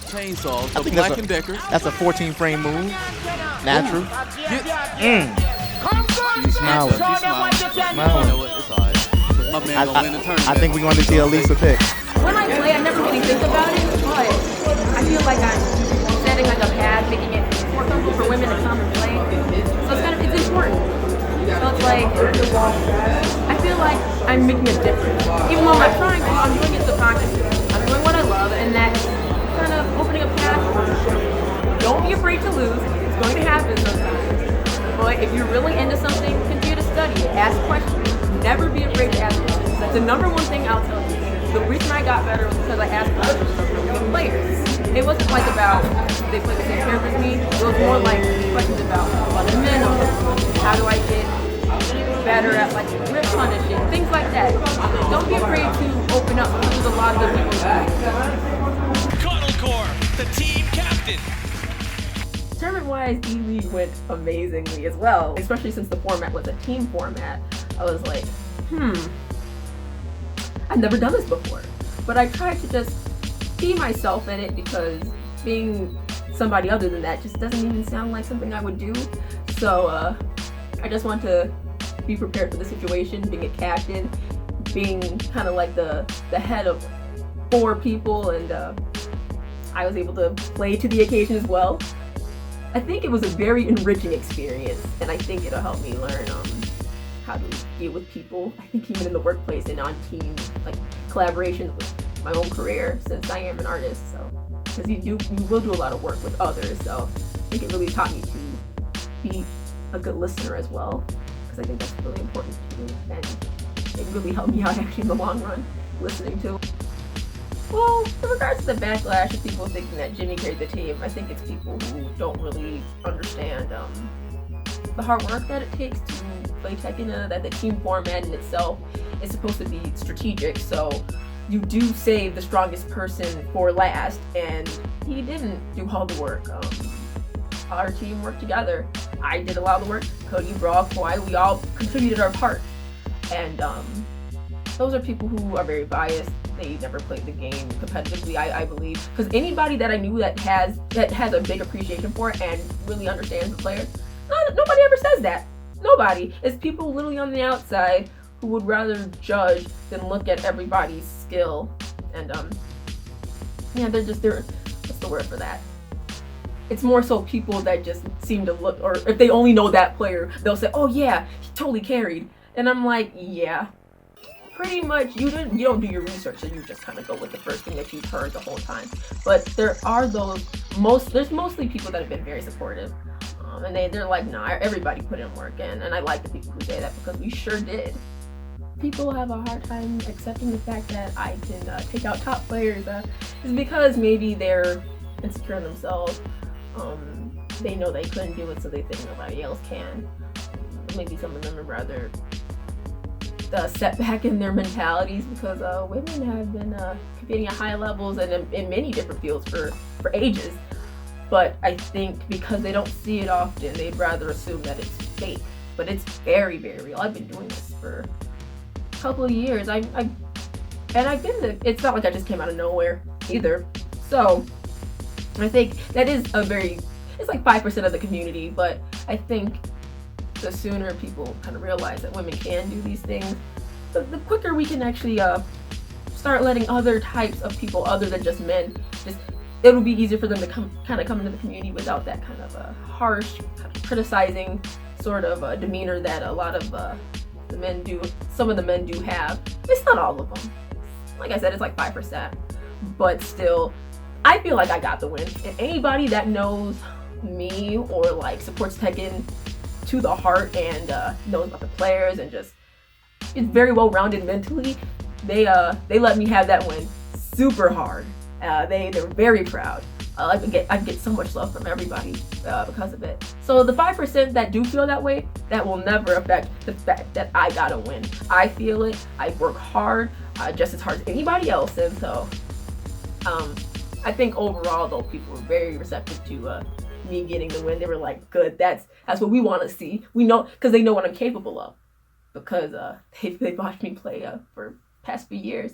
chainsaws. I think Black and Deckers. That's a 14 frame move. Natural. She's smiling. She's smiling. You know what? It's all right. My man gonna win the tournament. I think we're going to see Elisa pick. When I play, I never really think about it, but I feel like I'm setting like a path, making it more comfortable for women to come and play. So it's important. So it's like, I feel like I'm making a difference. Even though I'm not trying to, I'm doing it subconsciously. I'm doing what I love, and that's kind of opening a path. Don't be afraid to lose. It's going to happen sometimes. But if you're really into something, continue to study it. Ask questions. Never be afraid to ask questions. That's the number one thing I'll tell you. The reason I got better was because I asked questions from the players. It wasn't like about they play the same character as me. It was more like questions about other men, how do I get better at like grip punishing, things like that. Don't be afraid to open up because a lot of the people Cuddle Core, the team captain. Tournament-wise, E-League went amazingly as well, especially since the format was a team format. I was like, I've never done this before, but I tried to just be myself in it because being somebody other than that just doesn't even sound like something I would do. So I just want to be prepared for the situation, being a captain, being kind of like the head of 4 people, and I was able to play to the occasion as well. I think it was a very enriching experience, and I think it'll help me learn how to deal with people. I think even in the workplace and on team, like collaboration with my own career, since I am an artist. So, because you will do a lot of work with others. So, I think it really taught me to be a good listener as well, because I think that's really important too, and it really helped me out actually in the long run, listening to. Well, in regards to the backlash of people thinking that Jimmy carried the team, I think it's people who don't really understand the hard work that it takes to play Tekken, that the team format in itself is supposed to be strategic, so you do save the strongest person for last, and he didn't do all the work. Our team worked together. I did a lot of the work. Cody, Brawl, Kawhi, we all contributed our part, and those are people who are very biased. They never played the game competitively, I believe, because anybody that I knew that has a big appreciation for it and really understands the player, nobody ever says that. Nobody. It's people literally on the outside who would rather judge than look at everybody's skill. And they're what's the word for that? It's more so people that just seem to look, or if they only know that player, they'll say, oh yeah, he totally carried. And I'm like, yeah. Pretty much, you don't do your research, so you just kind of go with the first thing that you've heard the whole time. But there's mostly people that have been very supportive, and they're like, nah, everybody put in work, and I like the people who say that because we sure did. People have a hard time accepting the fact that I can take out top players. Is because maybe they're insecure in themselves. They know they couldn't do it, so they think nobody else can. Maybe some of them are rather setback in their mentalities because women have been competing at high levels and in many different fields for ages. But I think because they don't see it often, they'd rather assume that it's fake. But it's very, very real. I've been doing this for a couple of years. It's not like I just came out of nowhere either. So I think that is it's like 5% of the community, but I think the sooner people kind of realize that women can do these things, the quicker we can actually start letting other types of people other than just men, it'll be easier for them to come into the community without that kind of harsh, kind of criticizing sort of demeanor that a lot of the men do. Some of the men do have. It's not all of them. Like I said, it's like 5%. But still, I feel like I got the win. And anybody that knows me or like supports Tekken to the heart and knows about the players and just is very well rounded mentally, they let me have that win super hard. They're very proud. I get so much love from everybody because of it. So the 5% that do feel that way, that will never affect the fact that I got a win. I feel it. I work hard, just as hard as anybody else, and so I think overall though people were very receptive to me getting the win. They were like, good, that's what we want to see. We know, because they know what I'm capable of, because they've watched me play for past few years.